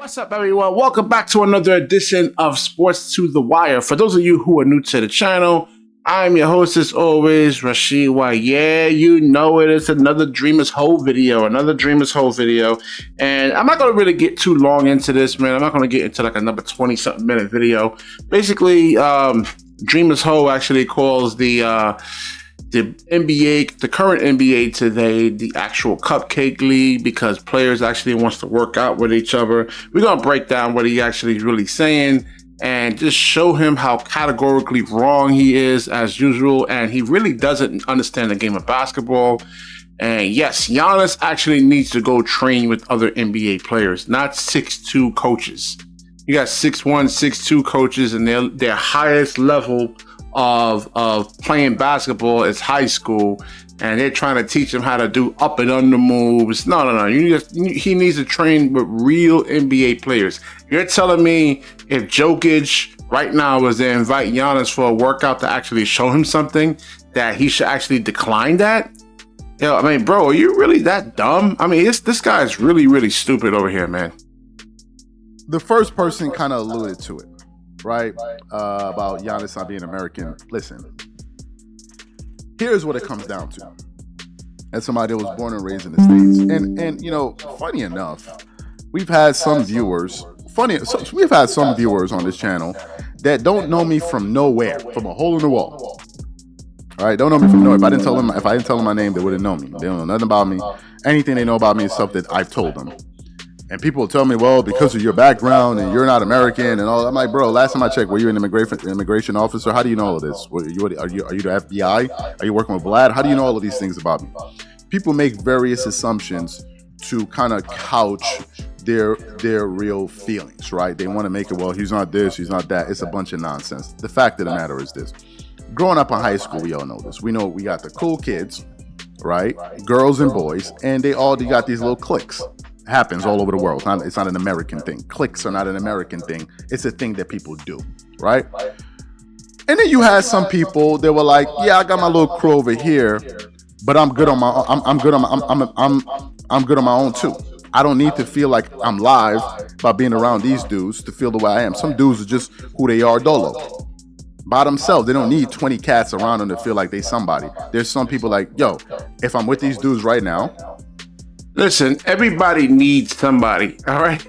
What's up, everyone? Welcome back to another edition of Sports to the Wire. For those of you who are new to the channel, I'm your host, as always, Rashid White. Yeah, you know it. It's another Dreamers Hole video. And I'm not going to really get too long into this, man. I'm not going to get into like another 20-something minute video. Basically, Dreamers Hole actually calls the NBA, the current NBA today, the actual Cupcake League, because players actually wants to work out with each other. We're going to break down what he actually is really saying and just show him how categorically wrong he is as usual. And he really doesn't understand the game of basketball. And yes, Giannis actually needs to go train with other NBA players, not 6'2" coaches. You got 6'1", 6'2" coaches, and their highest level of playing basketball is high school, and they're trying to teach him how to do up and under moves. No. He needs to train with real NBA players. You're telling me if Jokic right now was to invite Giannis for a workout to actually show him something, that he should actually decline that? Yo, I mean, bro, are you really that dumb? I mean, this guy is really, really stupid over here, man. The first person kind of alluded to it, right? About Giannis not being American. Listen, here's what it comes down to. As somebody that was born and raised in the States, and you know, funny enough, we've had some viewers on this channel that don't know me from nowhere, from a hole in the wall. All right, don't know me from nowhere. If I didn't tell them my name, they wouldn't know me. They don't know nothing about me. Anything they know about me is stuff that I've told them. And people will tell me, well, because of your background and you're not American and all. I'm like, bro, last time I checked, were you an immigration officer? How do you know all of this? Are you the FBI? Are you working with Vlad? How do you know all of these things about me? People make various assumptions to kind of couch their real feelings, right? They want to make it, well, he's not this, he's not that. It's a bunch of nonsense. The fact of the matter is this. Growing up in high school, we all know this. We know we got the cool kids, right? Girls and boys, and they got these little cliques. Happens all over the world. It's not an American thing. Cliques are not an American thing. It's a thing that people do, right? And then you had some people that were like, yeah, I got my little crew over here, but I'm good on my I'm good on my own too. I don't need to feel like I'm live by being around these dudes to feel the way I am. Some dudes are just who they are, dolo. By themselves. They don't need 20 cats around them to feel like they somebody. There's some people like, yo, if I'm with these dudes right now. Listen, everybody needs somebody, all right?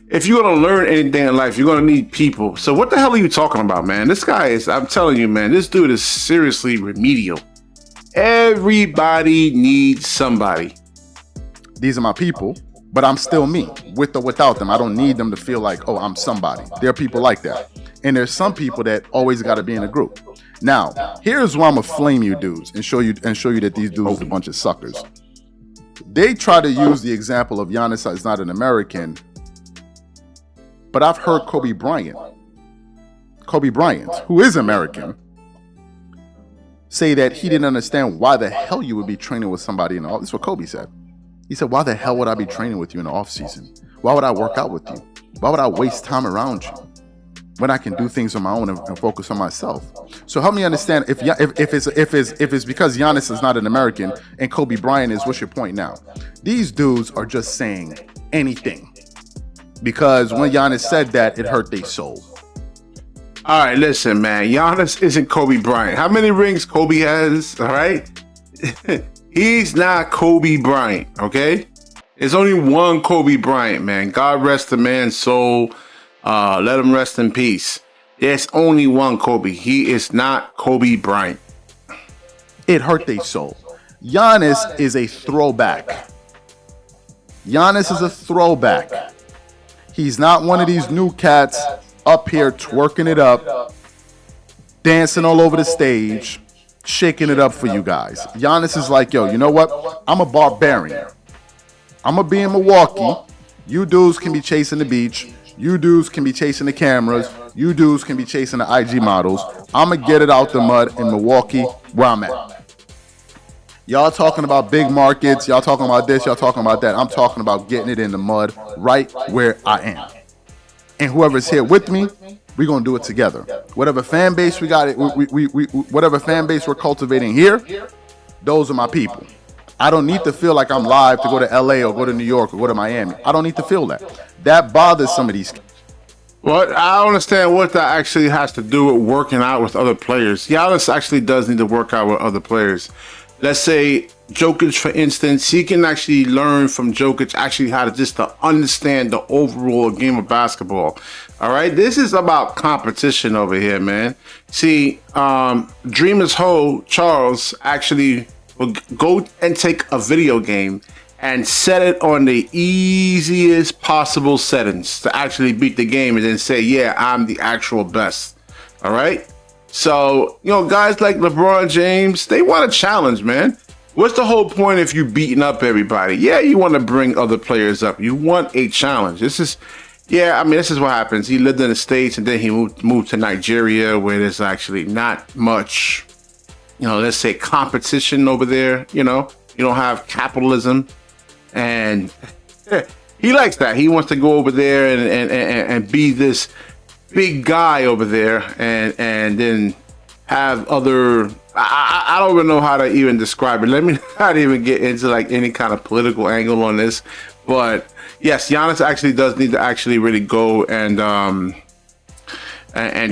If you're going to learn anything in life, you're going to need people. So what the hell are you talking about, man? This guy is, I'm telling you, man, this dude is seriously remedial. Everybody needs somebody. These are my people, but I'm still me, with or without them. I don't need them to feel like, oh, I'm somebody. There are people like that. And there's some people that always got to be in a group. Now, here's why I'm going to flame you dudes and show you that these dudes are a bunch of suckers. They try to use the example of Giannis is not an American, but I've heard Kobe Bryant, who is American, say that he didn't understand why the hell you would be training with somebody in the off. This is what Kobe said. He said, why the hell would I be training with you in the off season? Why would I work out with you? Why would I waste time around you when I can do things on my own and focus on myself? So help me understand if it's because Giannis is not an American and Kobe Bryant is. What's your point now? These dudes are just saying anything because when Giannis said that, it hurt their soul. All right, listen, man. Giannis isn't Kobe Bryant. How many rings Kobe has? All right, he's not Kobe Bryant. Okay, there's only one Kobe Bryant, man. God rest the man's soul. Let him rest in peace. There's only one Kobe. He is not Kobe Bryant. It hurt their soul. Giannis is a throwback. He's not one of these new cats up here twerking it up, dancing all over the stage, shaking it up for you guys. Giannis is like, yo, you know what? I'm a barbarian. I'm going to be in Milwaukee. You dudes can be chasing the beach. You dudes can be chasing the cameras. You dudes can be chasing the IG models. I'm going to get it out the mud in Milwaukee where I'm at. Y'all talking about big markets. Y'all talking about this. Y'all talking about that. I'm talking about getting it in the mud right where I am. And whoever's here with me, we're going to do it together. Whatever fan base we got, whatever fan base we're cultivating here, those are my people. I don't need to feel like I'm live to go to LA or go to New York or go to Miami. I don't need to feel that. That bothers some of these. Well, I don't understand what that actually has to do with working out with other players. Giannis actually does need to work out with other players. Let's say Jokic, for instance, he can actually learn from Jokic actually how to understand the overall game of basketball. All right, this is about competition over here, man. See, Dreamers Ho Charles actually will go and take a video game and set it on the easiest possible settings to actually beat the game and then say, yeah, I'm the actual best. All right. So, guys like LeBron James, they want a challenge, man. What's the whole point if you beating up everybody? Yeah, you want to bring other players up. You want a challenge. This is what happens. He lived in the States and then he moved to Nigeria where there's actually not much, let's say competition over there. You don't have capitalism. And he likes that. He wants to go over there and be this big guy over there and then have other... I don't even know how to even describe it. Let me not even get into like any kind of political angle on this. But yes, Giannis actually does need to actually really go and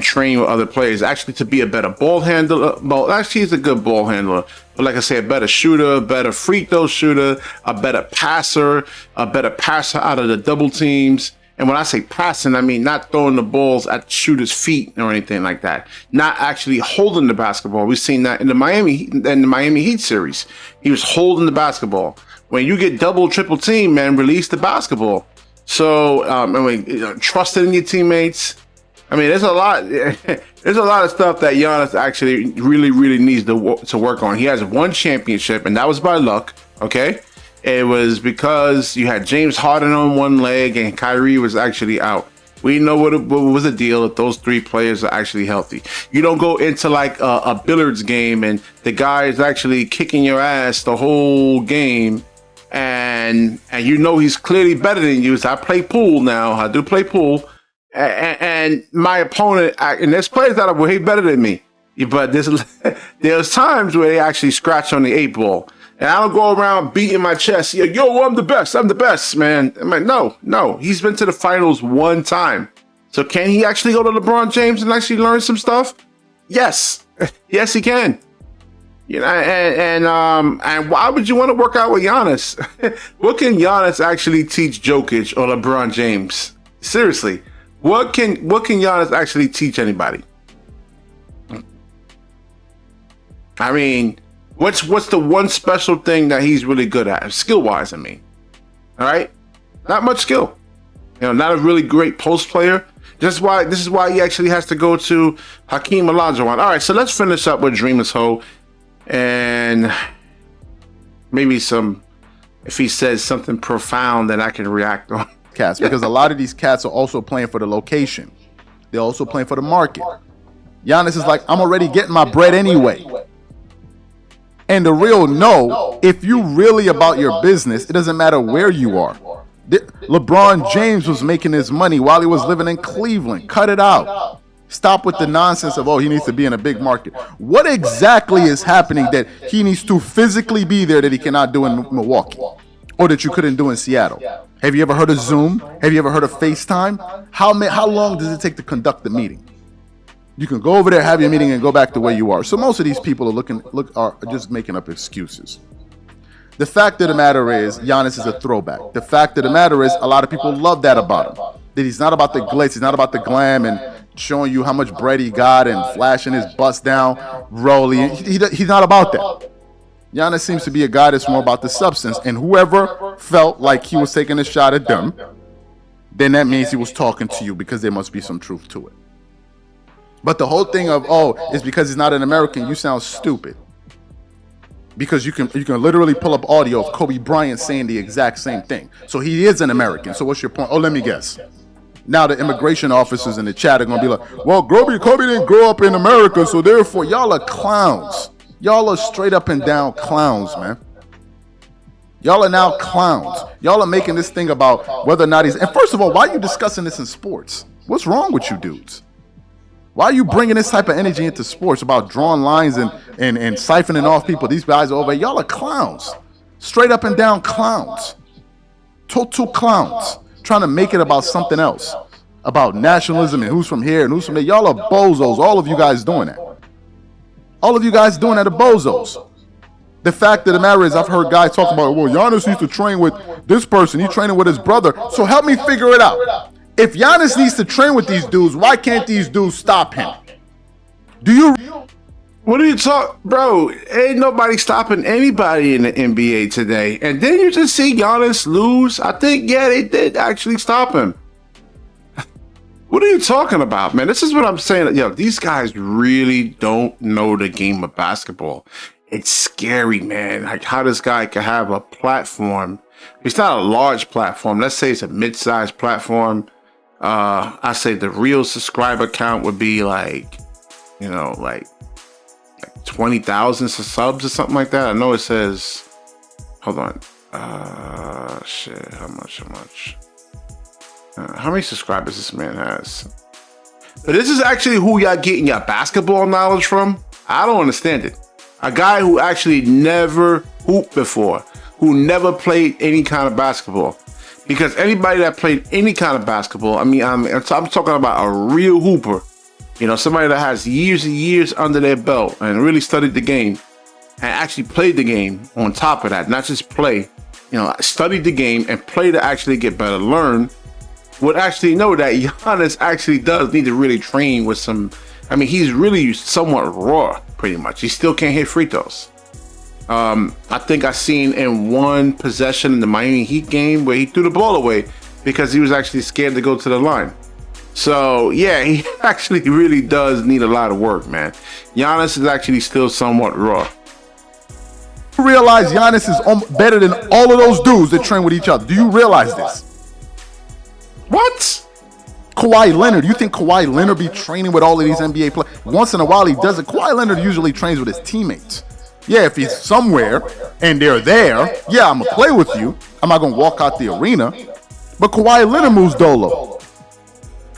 train with other players, actually to be a better ball handler. Well, actually, he's a good ball handler. But like I say, a better shooter, a better free throw shooter, a better passer out of the double teams. And when I say passing, I mean not throwing the balls at the shooter's feet or anything like that. Not actually holding the basketball. We've seen that in the Miami Heat series. He was holding the basketball. When you get double, triple team, man, release the basketball. So, trusting in your teammates. I mean, there's a lot of stuff that Giannis actually really, really needs to work on. He has one championship, and that was by luck. Okay. It was because you had James Harden on one leg and Kyrie was actually out. We know what was the deal if those three players are actually healthy. You don't go into like a billiards game and the guy is actually kicking your ass the whole game, and he's clearly better than you. So I play pool now. I do play pool, and my opponent, and there's players that are way better than me, but there's times where they actually scratch on the 8 ball. And I don't go around beating my chest. Yo, I'm the best, man. I'm like, no. He's been to the finals one time. So can he actually go to LeBron James and actually learn some stuff? Yes. Yes, he can. And why would you want to work out with Giannis? What can Giannis actually teach Jokic or LeBron James? Seriously, what can Giannis actually teach anybody? I mean, what's the one special thing that he's really good at, skill-wise? I mean, all right, not much skill. Not a really great post player. This is why he actually has to go to Hakeem Olajuwon. All right, so let's finish up with Dreamers Ho, and maybe if he says something profound that I can react on. Cats, because a lot of these cats are also playing for the location. They're also playing for the market. Giannis is like, I'm already getting my bread anyway. And the real if you really about your business, it doesn't matter where you are. LeBron James was making his money while he was living in Cleveland. Cut it out. Stop with the nonsense of, he needs to be in a big market. What exactly is happening that he needs to physically be there that he cannot do in Milwaukee or that you couldn't do in Seattle? Have you ever heard of Zoom? Have you ever heard of FaceTime? How long does it take to conduct the meeting? You can go over there, have your meeting, and go back to where you are. So most of these people are just making up excuses. The fact of the matter is, Giannis is a throwback. The fact of the matter is, a lot of people love that about him. That he's not about the glitz, he's not about the glam and showing you how much bread he got and flashing his bust down, rolling. He's not about that. Giannis seems to be a guy that's more about the substance. And whoever felt like he was taking a shot at them, then that means he was talking to you, because there must be some truth to it. But the whole thing of, it's because he's not an American, you sound stupid. Because you can literally pull up audio of Kobe Bryant saying the exact same thing. So he is an American. So what's your point? Let me guess. Now the immigration officers in the chat are going to be like, well, Kobe didn't grow up in America, so therefore y'all are clowns. Y'all are straight up and down clowns, man. Y'all are now clowns. Y'all are making this thing about whether or not he's... And first of all, why are you discussing this in sports? What's wrong with you dudes? Why are you bringing this type of energy into sports about drawing lines and siphoning off people? These guys are over. Y'all are clowns. Straight up and down clowns. Total clowns. trying to make it about something else, about nationalism and who's from here and who's from there. Y'all are bozos. All of you guys doing that. All of you guys doing that are bozos. The fact of the matter is, I've heard guys talk about, well, Giannis needs to train with this person. He's training with his brother. So help me figure it out. If Giannis needs to train with these dudes, why can't these dudes stop him? What are you talking, bro? Ain't nobody stopping anybody in the NBA today. And then you just see Giannis lose. I think, yeah, they did actually stop him. What are you talking about, man? This is what I'm saying. Yo, these guys really don't know the game of basketball. It's scary, man. Like how this guy could have a platform. It's not a large platform. Let's say it's a mid-sized platform. I say the real subscriber count would be like, you know, like 20,000 subs or something like that. I know it says, hold on. Shit, how much? How many subscribers this man has? But this is actually who y'all getting your basketball knowledge from? I don't understand it. A guy who actually never hooped before, who never played any kind of basketball. Because anybody that played any kind of basketball, I'm talking about a real hooper. You know, somebody that has years and years under their belt and really studied the game and actually played the game on top of that, not just play, you know, studied the game and play to actually get better, learn, would actually know that Giannis actually does need to really train with some. I mean, he's really somewhat raw, pretty much. He still can't hit free throws. I think I seen in one possession in the Miami Heat game where he threw the ball away because he was actually scared to go to the line. So, yeah, he actually really does need a lot of work, man. Giannis is actually still somewhat raw. You realize Giannis is better than all of those dudes that train with each other. Do you realize this? What? Kawhi Leonard. You think Kawhi Leonard be training with all of these NBA players? Once in a while he does it. Kawhi Leonard usually trains with his teammates. Yeah, if he's somewhere and they're there, yeah, I'm going to play with you. I'm not going to walk out the arena. But Kawhi Leonard moves dolo.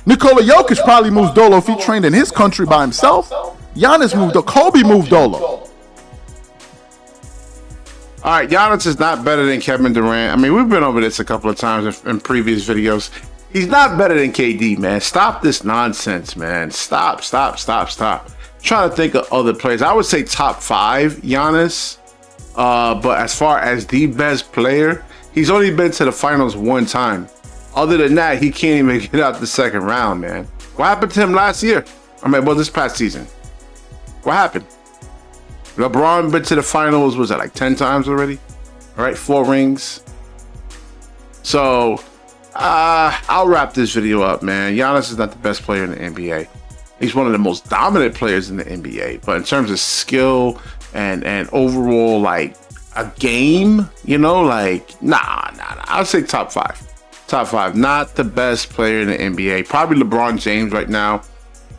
Nikola Jokic probably moves dolo if he trained in his country by himself. Giannis moved dolo. Kobe moved dolo. All right, Giannis is not better than Kevin Durant. I mean, we've been over this a couple of times in previous videos. He's not better than KD, man. Stop this nonsense, man. Stop. Trying to think of other players. I would say top 5, Giannis. But as far as the best player, he's only been to the finals one time. Other than that, he can't even get out the second round, man. What happened to him last year? This past season. What happened? LeBron been to the finals, was it like 10 times already? All right, 4 rings. So, I'll wrap this video up, man. Giannis is not the best player in the NBA. He's one of the most dominant players in the NBA. But in terms of skill and overall, like, a game, you know, like, nah. I'll say top 5. Top 5. Not the best player in the NBA. Probably LeBron James right now.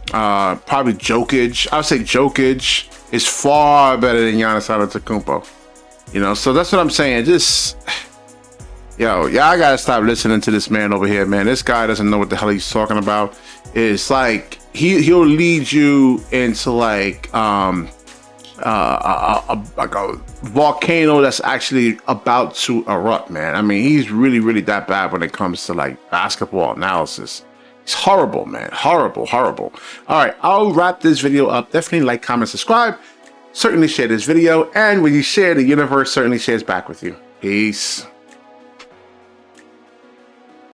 Probably Jokic. I would say Jokic is far better than Giannis Antetokounmpo. You know, so that's what I'm saying. Just, yo, y'all gotta stop listening to this man over here, man. This guy doesn't know what the hell he's talking about. It's like he'll lead you into like a volcano that's actually about to erupt, man. I mean, he's really that bad when it comes to like basketball analysis. It's horrible, man. Horrible. All right, I'll wrap this video up. Definitely like, comment, subscribe. Certainly share this video. And when you share, the universe certainly shares back with you. Peace.